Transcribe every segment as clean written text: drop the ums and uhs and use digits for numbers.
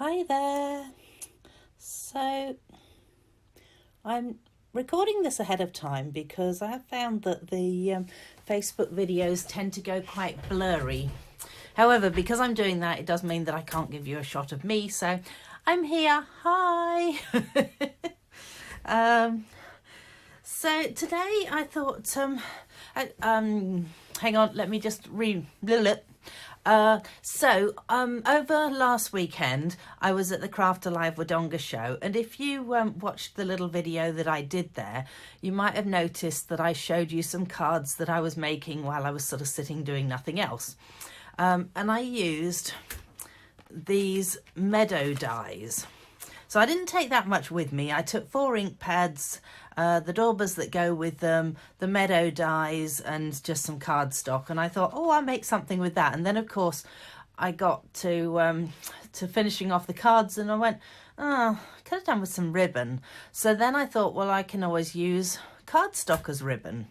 Hi there. So I'm recording this ahead of time because I have found that the Facebook videos tend to go quite blurry. However, because I'm doing that, it does mean that I can't give you a shot of me. So I'm here. Hi. So today I thought, hang on, let me just over last weekend I was at the Craft Alive Wodonga show, and if you watched the little video that I did there, you might have noticed that I showed you some cards that I was making while I was sort of sitting doing nothing else. And I used these meadow dies. So I didn't take that much with me. I took 4 ink pads, the daubers that go with them, the meadow dies, and just some cardstock. And I thought, oh, I'll make something with that. And then, of course, I got to finishing off the cards, and I went, oh, could have done with some ribbon. So then I thought, well, I can always use cardstock as ribbon.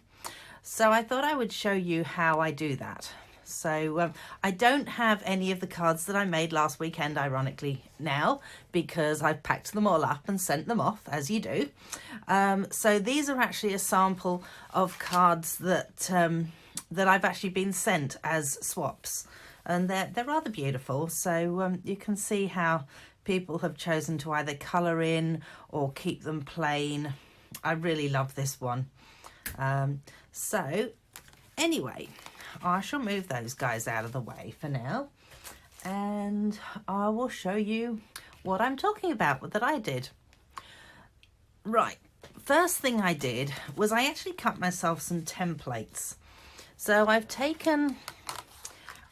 So I thought I would show you how I do that. So I don't have any of the cards that I made last weekend, ironically, now, because I've packed them all up and sent them off, as you do. So these are actually a sample of cards that that I've actually been sent as swaps, and they're rather beautiful. So you can see how people have chosen to either colour in or keep them plain. I really love this one. So anyway, I shall move those guys out of the way for now, and I will show you what I'm talking about that I did. Right, first thing I did was I actually cut myself some templates. So I've taken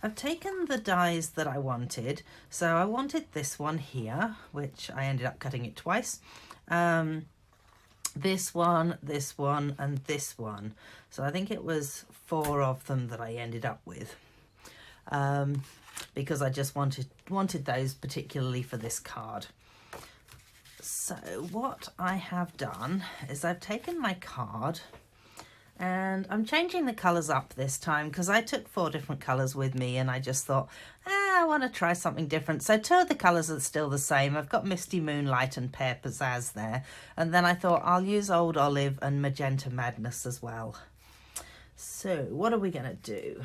the dies that I wanted. So I wanted this one here, which I ended up cutting it twice. This one, and this one. So I think it was 4 of them that I ended up with, because I just wanted those particularly for this card. So what I have done is I've taken my card, and I'm changing the colours up this time because I took 4 different colours with me, and I just thought, I want to try something different. So 2 of the colours are still the same. I've got Misty Moonlight and Pear Pizzazz there. And then I thought I'll use Old Olive and Magenta Madness as well. So what are we going to do?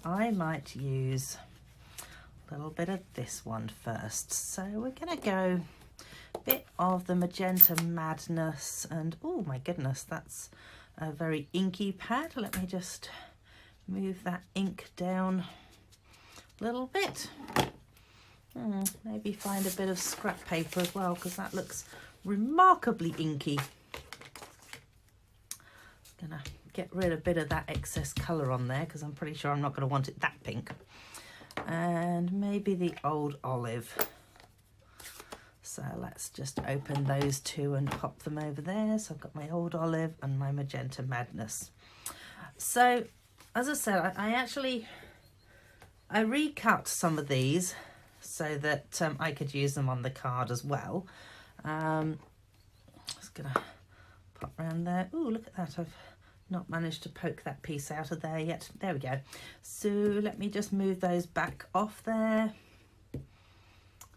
I might use a little bit of this one first. So we're going to go a bit of the Magenta Madness. And oh my goodness, that's a very inky pad. Let me just move that ink down a little bit. Maybe find a bit of scrap paper as well, because that looks remarkably inky. Gonna get rid of a bit of that excess colour on there, because I'm pretty sure I'm not going to want it that pink. And maybe the Old Olive. So let's just open those 2 and pop them over there. So I've got my Old Olive and my Magenta Madness. So as I said, I recut some of these so that I could use them on the card as well. Just gonna pop around there. Oh, look at that. I've not managed to poke that piece out of there yet. There we go. So let me just move those back off there.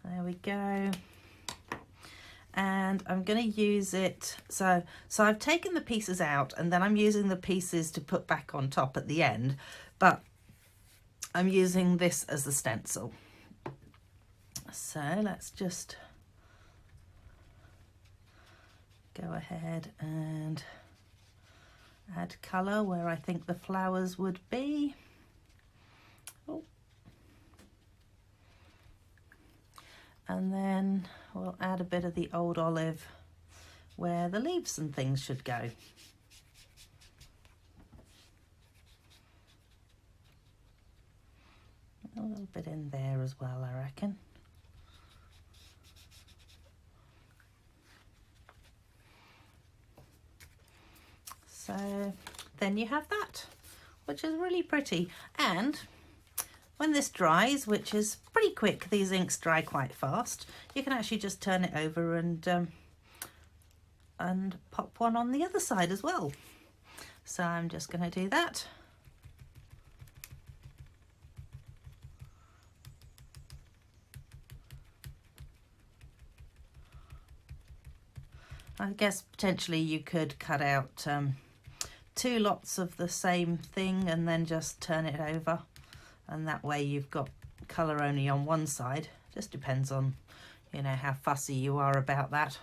There we go. And I'm going to use it. So I've taken the pieces out, and then I'm using the pieces to put back on top at the end. But I'm using this as the stencil. So let's just go ahead and add colour where I think the flowers would be. Oh. And then we'll add a bit of the Old Olive where the leaves and things should go. A little bit in there as well, I reckon. So then you have that, which is really pretty. And when this dries, which is pretty quick, these inks dry quite fast, you can actually just turn it over and pop one on the other side as well. So I'm just going to do that. I guess potentially you could cut out 2 lots of the same thing and then just turn it over, and that way you've got colour only on one side. Just depends on, you know, how fussy you are about that.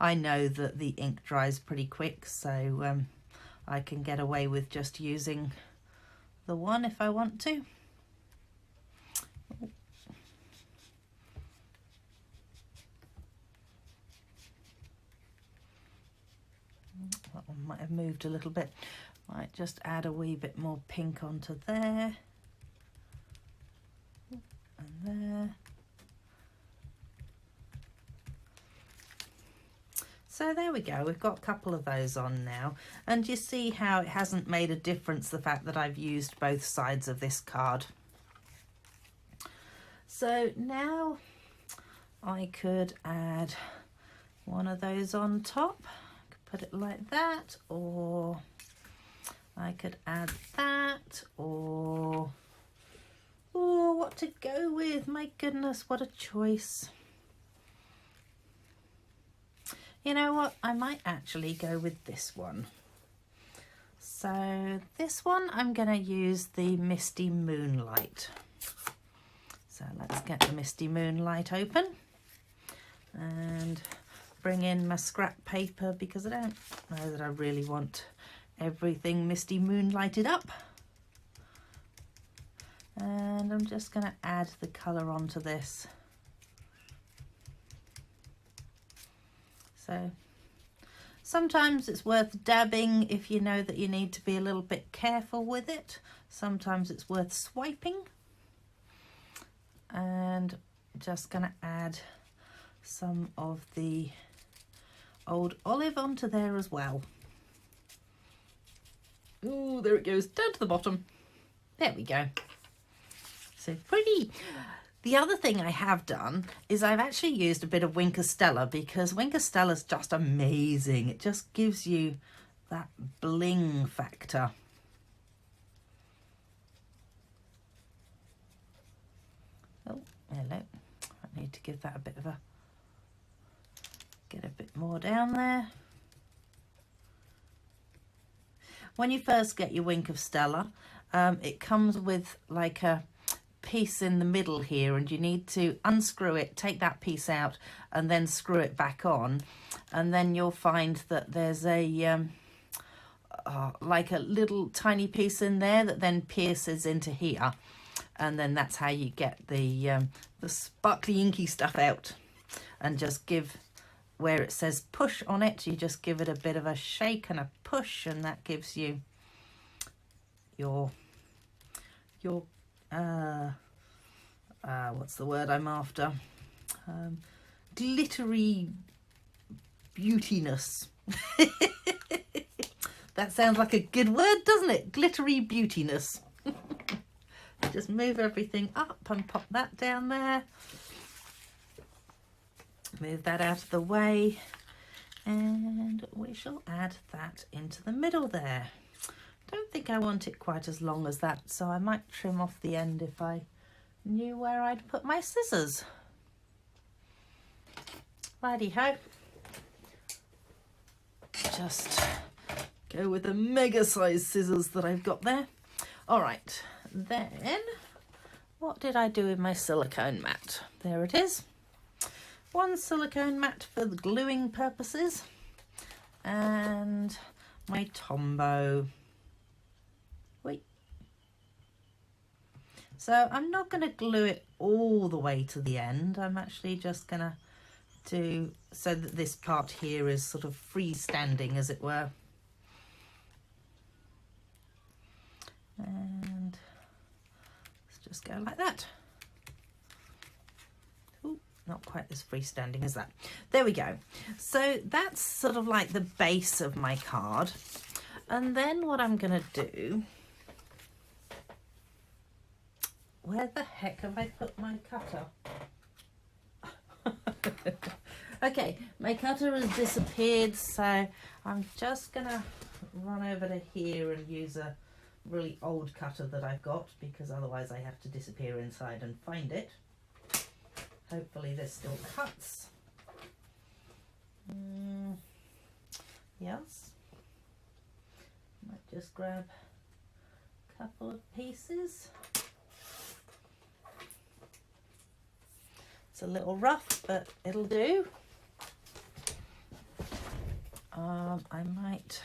I know that the ink dries pretty quick, so I can get away with just using the one if I want to. That one might have moved a little bit. Might just add a wee bit more pink onto there and there. So there we go, we've got a couple of those on now, and you see how it hasn't made a difference, the fact that I've used both sides of this card. So now I could add one of those on top. I could put it like that, or I could add that, or oh, what to go with? My goodness, what a choice. You know what, I might actually go with this one. So this one, I'm going to use the Misty Moonlight. So let's get the Misty Moonlight open and bring in my scrap paper, because I don't know that I really want everything Misty Moonlighted up. And I'm just going to add the colour onto this. So sometimes it's worth dabbing if you know that you need to be a little bit careful with it. Sometimes it's worth swiping. And just going to add some of the old olive onto there as well. Ooh, there it goes, down to the bottom. There we go. So pretty. The other thing I have done is I've actually used a bit of Wink of Stella, because Wink of Stella is just amazing. It just gives you that bling factor. Oh, hello. I need to give that a bit of a, get a bit more down there. When you first get your Wink of Stella, it comes with like a piece in the middle here, and you need to unscrew it, take that piece out, and then screw it back on, and then you'll find that there's a like a little tiny piece in there that then pierces into here, and then that's how you get the sparkly inky stuff out. And just give, where it says push on it, you just give it a bit of a shake and a push, and that gives you your what's the word I'm after? Glittery beautiness. That sounds like a good word, doesn't it? Glittery beautiness. Just move everything up and pop that down there. Move that out of the way, and we shall add that into the middle there. Don't think I want it quite as long as that, so I might trim off the end if I knew where I'd put my scissors. Righty-ho. Just go with the mega size scissors that I've got there. All right, then what did I do with my silicone mat? There it is. One silicone mat for the gluing purposes, and my Tombow. Wait. So I'm not going to glue it all the way to the end. I'm actually just going to do so that this part here is sort of freestanding, as it were. And let's just go like that. Ooh, not quite as freestanding as that. There we go. So that's sort of like the base of my card. And then what I'm going to do... Where the heck have I put my cutter? Okay, my cutter has disappeared, so I'm just gonna run over to here and use a really old cutter that I've got, because otherwise I have to disappear inside and find it. Hopefully this still cuts. Yes. Might just grab a couple of pieces. It's a little rough, but it'll do. I might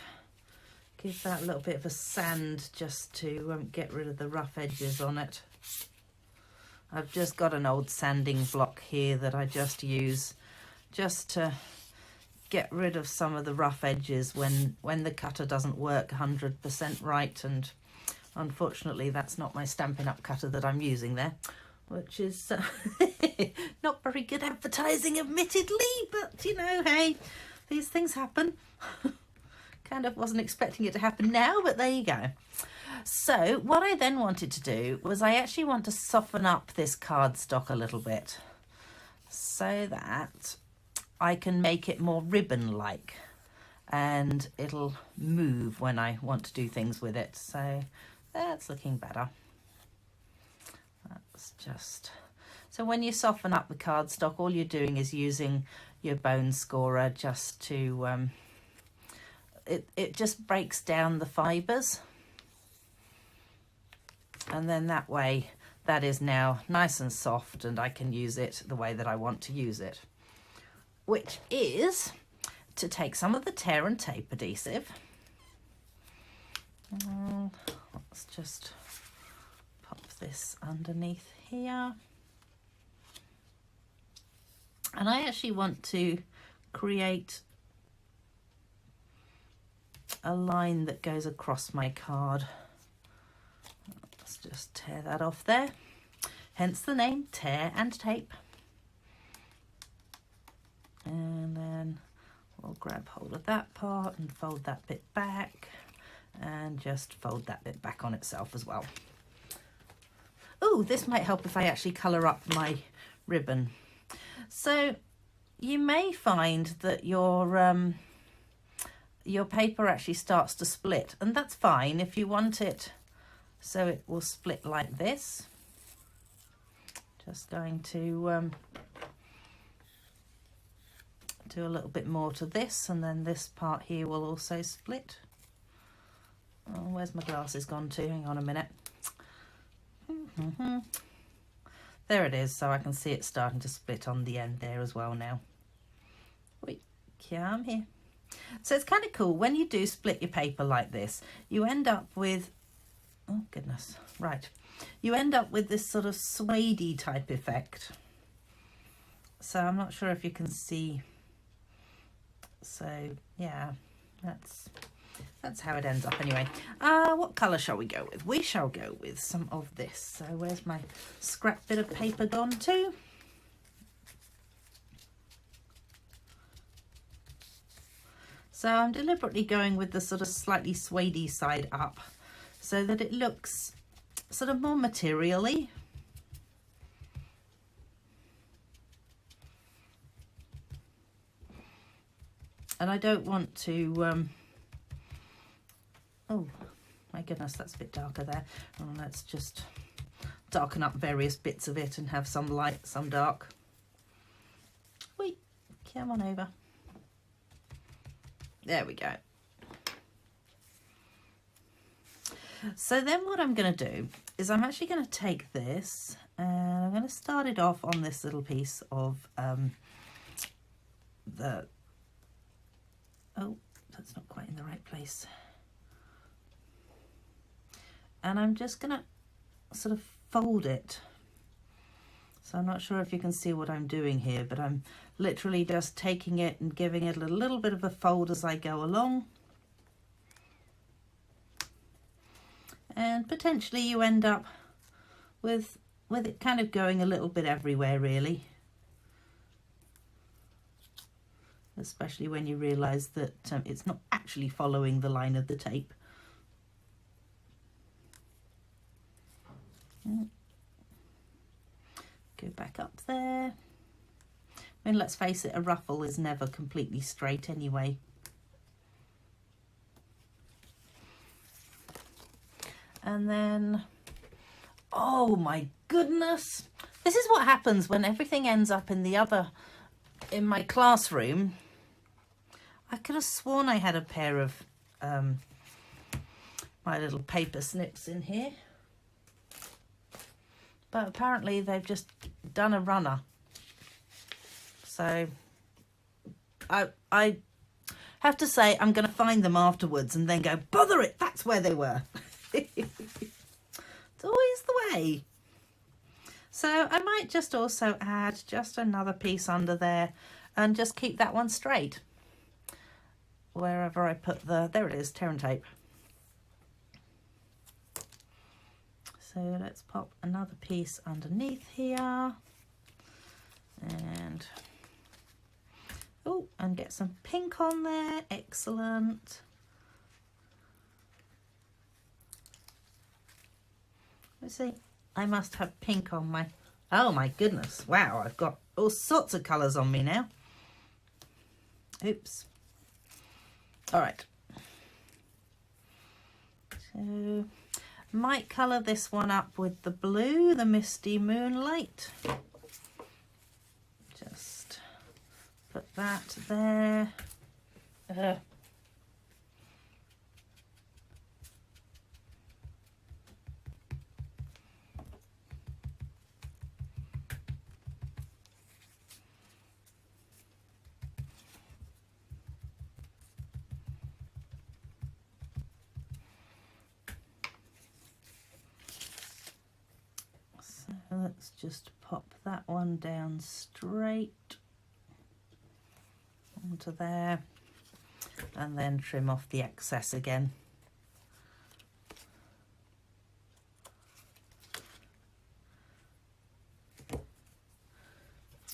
give that a little bit of a sand just to get rid of the rough edges on it. I've just got an old sanding block here that I just use just to get rid of some of the rough edges when the cutter doesn't work 100% right, and unfortunately that's not my Stampin' Up cutter that I'm using there, which is not very good advertising admittedly, but you know, hey, these things happen. Kind of wasn't expecting it to happen now, but there you go. So what I then wanted to do was I actually want to soften up this cardstock a little bit so that I can make it more ribbon-like and it'll move when I want to do things with it. So that's looking better. That's just... So when you soften up the cardstock, all you're doing is using your bone scorer just to... It just breaks down the fibres. And then that way, that is now nice and soft and I can use it the way that I want to use it. Which is to take some of the tear and tape adhesive. Let's just pop this underneath here. And I actually want to create a line that goes across my card. Let's just tear that off there. Hence the name, tear and tape. And then we'll grab hold of that part and fold that bit back and just fold that bit back on itself as well. Oh, this might help if I actually colour up my ribbon. So you may find that your paper actually starts to split, and that's fine if you want it so it will split like this. Just going to do a little bit more to this, and then this part here will also split. Oh, where's my glasses gone to? Hang on a minute. There it is, so I can see it starting to split on the end there as well now. Wait, come here. So it's kind of cool when you do split your paper like this, you end up with, oh goodness, right, you end up with this sort of suede-y type effect. So I'm not sure if you can see. So yeah, that's how it ends up anyway. What colour shall we go with? We shall go with some of this. So where's my scrap bit of paper gone to? So I'm deliberately going with the sort of slightly suede-y side up so that it looks sort of more material-y. And I don't want to, oh my goodness, that's a bit darker there. Oh, let's just darken up various bits of it and have some light, some dark. Wait, come on over. There we go. So then what I'm going to do is I'm actually going to take this and I'm going to start it off on this little piece of oh, that's not quite in the right place. And I'm just going to sort of fold it. So I'm not sure if you can see what I'm doing here, but I'm literally just taking it and giving it a little bit of a fold as I go along. And potentially you end up with it kind of going a little bit everywhere really. Especially when you realise that it's not actually following the line of the tape. Go back up there. I mean, let's face it, a ruffle is never completely straight anyway. And then, oh my goodness, this is what happens when everything ends up in my classroom I could have sworn I had a pair of my little paper snips in here. But apparently they've just done a runner. So I have to say I'm going to find them afterwards and then go, bother it, that's where they were. It's always the way. So I might just also add just another piece under there and just keep that one straight. Wherever I put there it is, tear and tape. So let's pop another piece underneath here. And, oh, and get some pink on there, excellent. Let's see, I must have pink on my, oh my goodness, wow, I've got all sorts of colours on me now. Oops. All right. So, might colour this one up with the blue, the Misty Moonlight. Just put that there. Let's just pop that one down straight onto there and then trim off the excess again.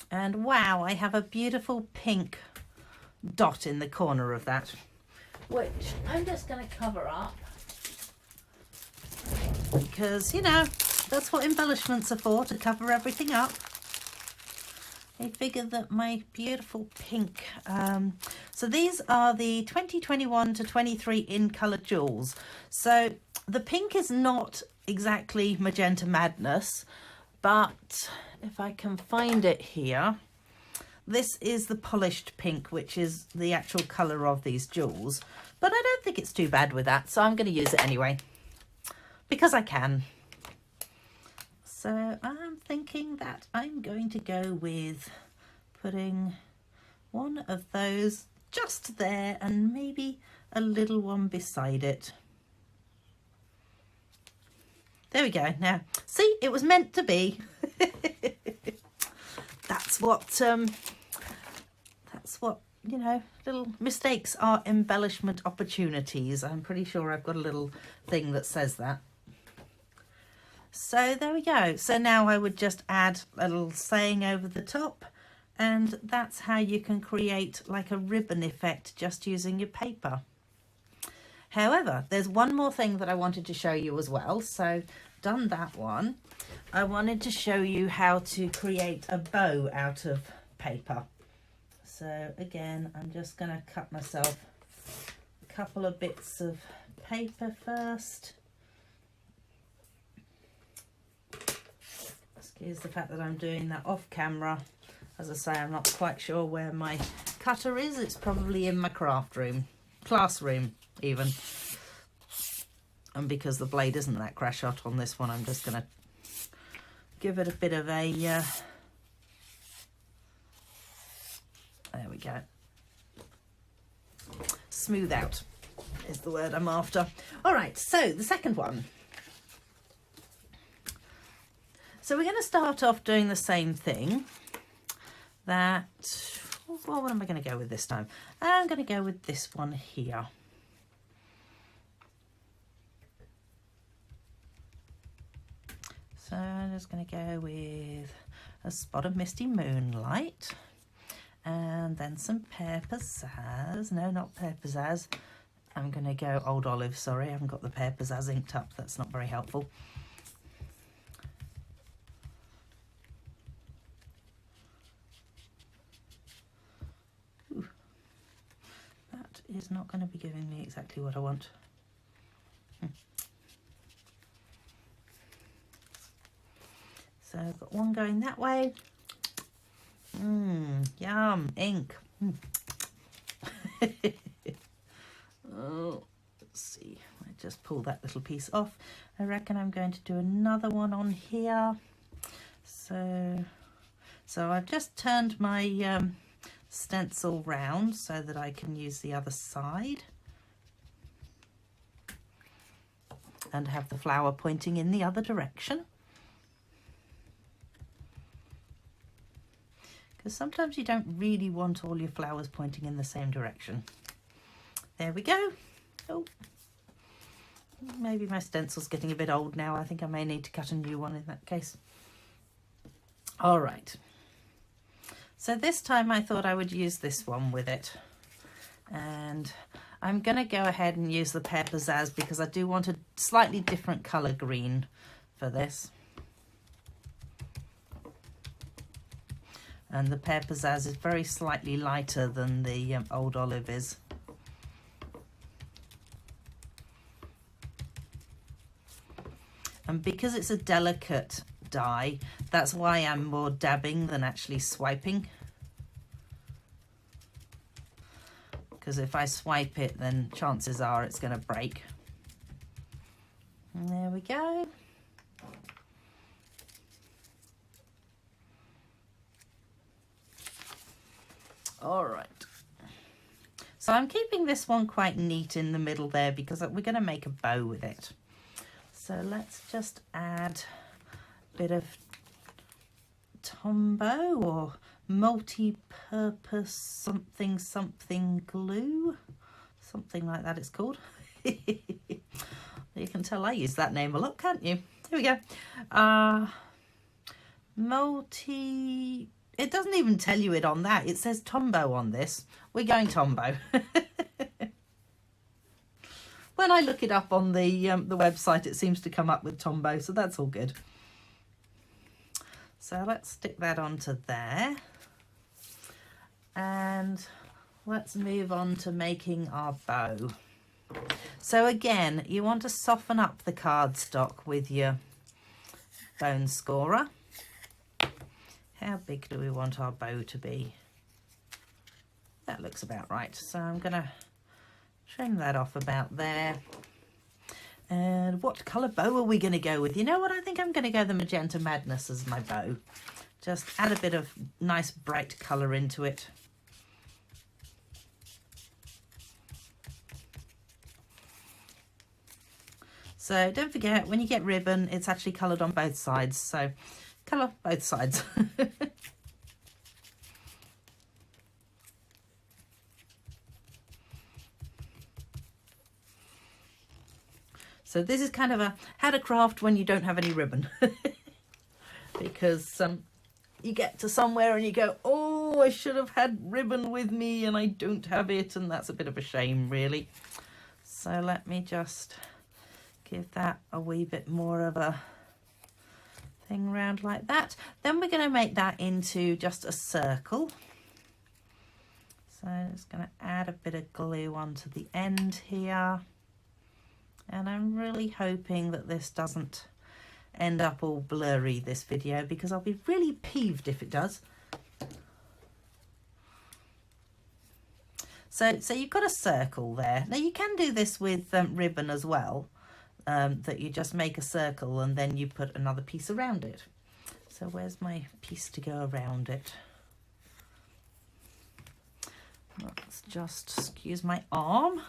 And wow, I have a beautiful pink dot in the corner of that, which I'm just going to cover up because, you know, that's what embellishments are for, to cover everything up. I figured that my beautiful pink, so these are the 2021 to 23 in colour jewels. So the pink is not exactly Magenta Madness, but if I can find it here, this is the polished pink, which is the actual colour of these jewels. But I don't think it's too bad with that, so I'm going to use it anyway, because I can. So I'm thinking that I'm going to go with putting one of those just there and maybe a little one beside it. There we go. Now, see, it was meant to be. That's what, you know, little mistakes are embellishment opportunities. I'm pretty sure I've got a little thing that says that. So there we go. So now I would just add a little saying over the top, and that's how you can create like a ribbon effect just using your paper. However, there's one more thing that I wanted to show you as well. So done that one. I wanted to show you how to create a bow out of paper. So again, I'm just going to cut myself a couple of bits of paper first. Excuse the fact that I'm doing that off camera. As I say, I'm not quite sure where my cutter is. It's probably in my craft room, classroom even. And because the blade isn't that crash hot on this one, I'm just going to give it a bit of a... there we go. Smooth out is the word I'm after. All right, so the second one. So we're going to start off doing the same thing. Well, what am I going to go with this time? I'm going to go with this one here. So I'm just going to go with a spot of Misty Moonlight and then some Pear Pizzazz. No, not Pear Pizzazz. I'm going to go Old Olive, sorry. I haven't got the Pear Pizzazz inked up. That's not very helpful. Is not going to be giving me exactly what I want. So I've got one going that way. Yum, ink. Oh, let's see. I just pull that little piece off. I reckon I'm going to do another one on here. So I've just turned my stencil round so that I can use the other side and have the flower pointing in the other direction. Because sometimes you don't really want all your flowers pointing in the same direction. There we go. Oh, maybe my stencil's getting a bit old now. I think I may need to cut a new one in that case. All right. So this time I thought I would use this one with it. And I'm going to go ahead and use the Pear Pizzazz because I do want a slightly different colour green for this. And the Pear Pizzazz is very slightly lighter than the Old Olive is. And because it's a delicate dye, that's why I'm more dabbing than actually swiping. Because if I swipe it, then chances are it's going to break. And there we go. All right. So I'm keeping this one quite neat in the middle there because we're going to make a bow with it. So let's just add a bit of Tombow or multi-purpose something glue. Something like that it's called. You can tell I use that name a lot, can't you? Here we go. It doesn't even tell you it on that. It says Tombow on this. We're going Tombow. When I look it up on the website, it seems to come up with Tombow, so that's all good. So let's stick that onto there. And let's move on to making our bow. So again, you want to soften up the cardstock with your bone scorer. How big do we want our bow to be? That looks about right. So I'm going to trim that off about there. And what colour bow are we going to go with? You know what? I think I'm going to go the Magenta Madness as my bow. Just add a bit of nice bright colour into it. So don't forget, when you get ribbon, it's actually coloured on both sides. So colour both sides. So this is kind of a how to craft when you don't have any ribbon. Because you get to somewhere and you go, oh, I should have had ribbon with me and I don't have it, and that's a bit of a shame, really. So let me just give that a wee bit more of a thing round like that. Then we're going to make that into just a circle. So I'm just going to add a bit of glue onto the end here. And I'm really hoping that this doesn't end up all blurry, this video, because I'll be really peeved if it does. So you've got a circle there. Now you can do this with ribbon as well, that you just make a circle and then you put another piece around it. So where's my piece to go around it? Let's just excuse my arm.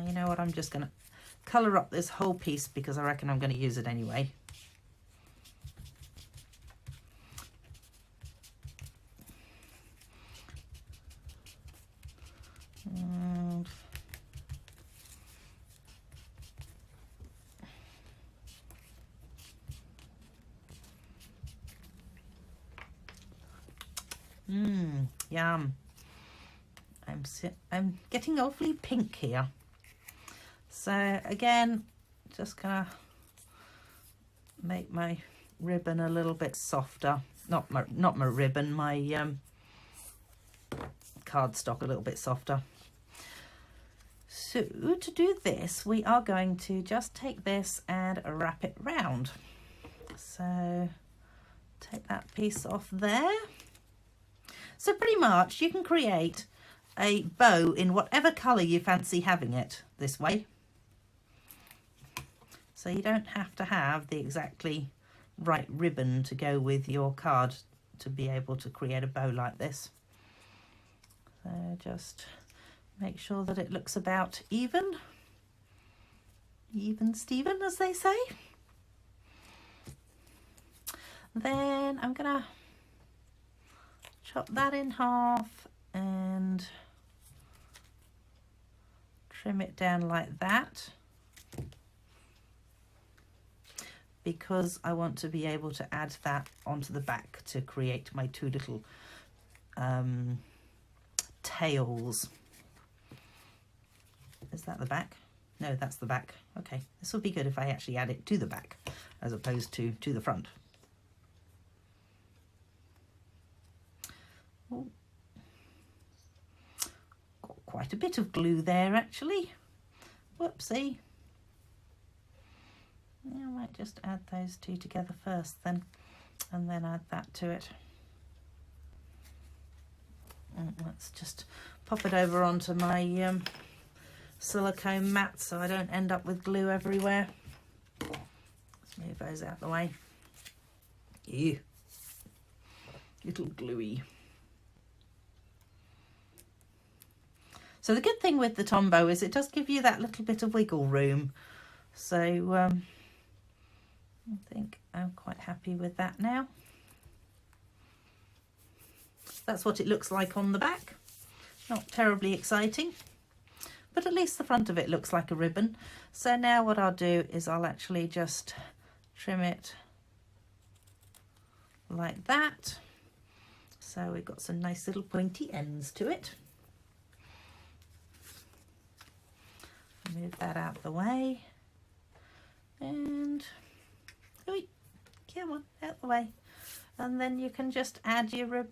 You know what, I'm just going to colour up this whole piece because I reckon I'm going to use it anyway. Yum. I'm getting awfully pink here. So again, just gonna make my ribbon a little bit softer. Not my ribbon, my cardstock a little bit softer. So to do this, we are going to just take this and wrap it round. So take that piece off there. So pretty much you can create a bow in whatever colour you fancy having it this way. So you don't have to have the exactly right ribbon to go with your card to be able to create a bow like this. So just make sure that it looks about even Steven, as they say. Then I'm gonna chop that in half and trim it down like that, because I want to be able to add that onto the back to create my two little tails. Is that the back? No, that's the back. Okay, this will be good if I actually add it to the back as opposed to the front. Oh. Got quite a bit of glue there actually. Whoopsie. Yeah, I might just add those two together first then, and then add that to it. And let's just pop it over onto my silicone mat so I don't end up with glue everywhere. Let's move those out the way. Ew. Little gluey. So the good thing with the Tombow is it does give you that little bit of wiggle room. So I think I'm quite happy with that now. That's what it looks like on the back. Not terribly exciting, but at least the front of it looks like a ribbon. So now what I'll do is I'll actually just trim it like that. So we've got some nice little pointy ends to it. Move that out the way. And come on, out the way. And then you can just add your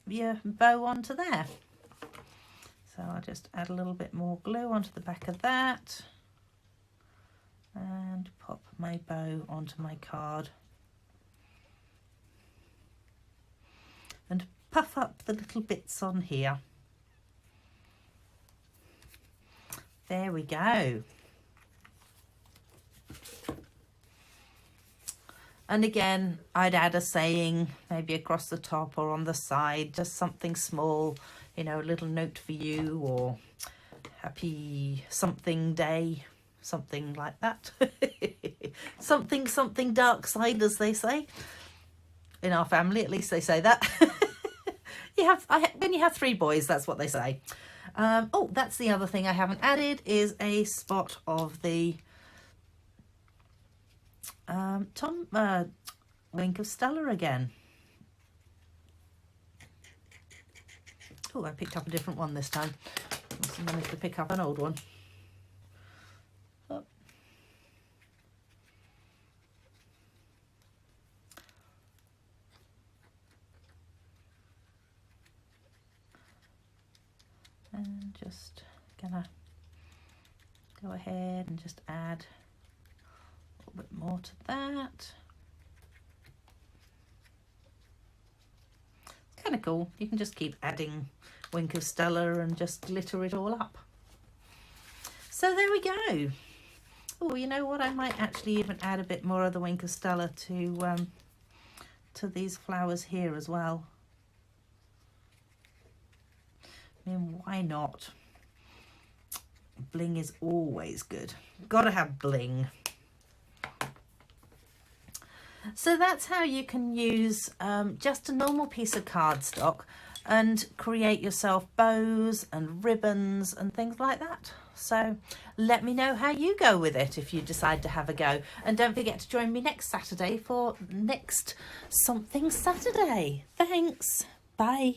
bow onto there. So I'll just add a little bit more glue onto the back of that and pop my bow onto my card and puff up the little bits on here. There we go. And again, I'd add a saying maybe across the top or on the side, just something small, you know, a little note for you, or happy something day, something like that. something dark side, as they say. In our family, at least they say that. When you have three boys, that's what they say. Oh, that's the other thing I haven't added, is a spot of the Wink of Stella again. Oh, I picked up a different one this time. I managed to pick up an old one. Oh. And just gonna go ahead and just add a bit more to that. It's kind of cool. You can just keep adding Wink of Stella and just glitter it all up. So there we go. Oh, you know what? I might actually even add a bit more of the Wink of Stella to these flowers here as well. I mean, why not? Bling is always good. Gotta have bling. So that's how you can use just a normal piece of cardstock and create yourself bows and ribbons and things like that. So let me know how you go with it if you decide to have a go. And don't forget to join me next Saturday for next Something Saturday. Thanks. Bye.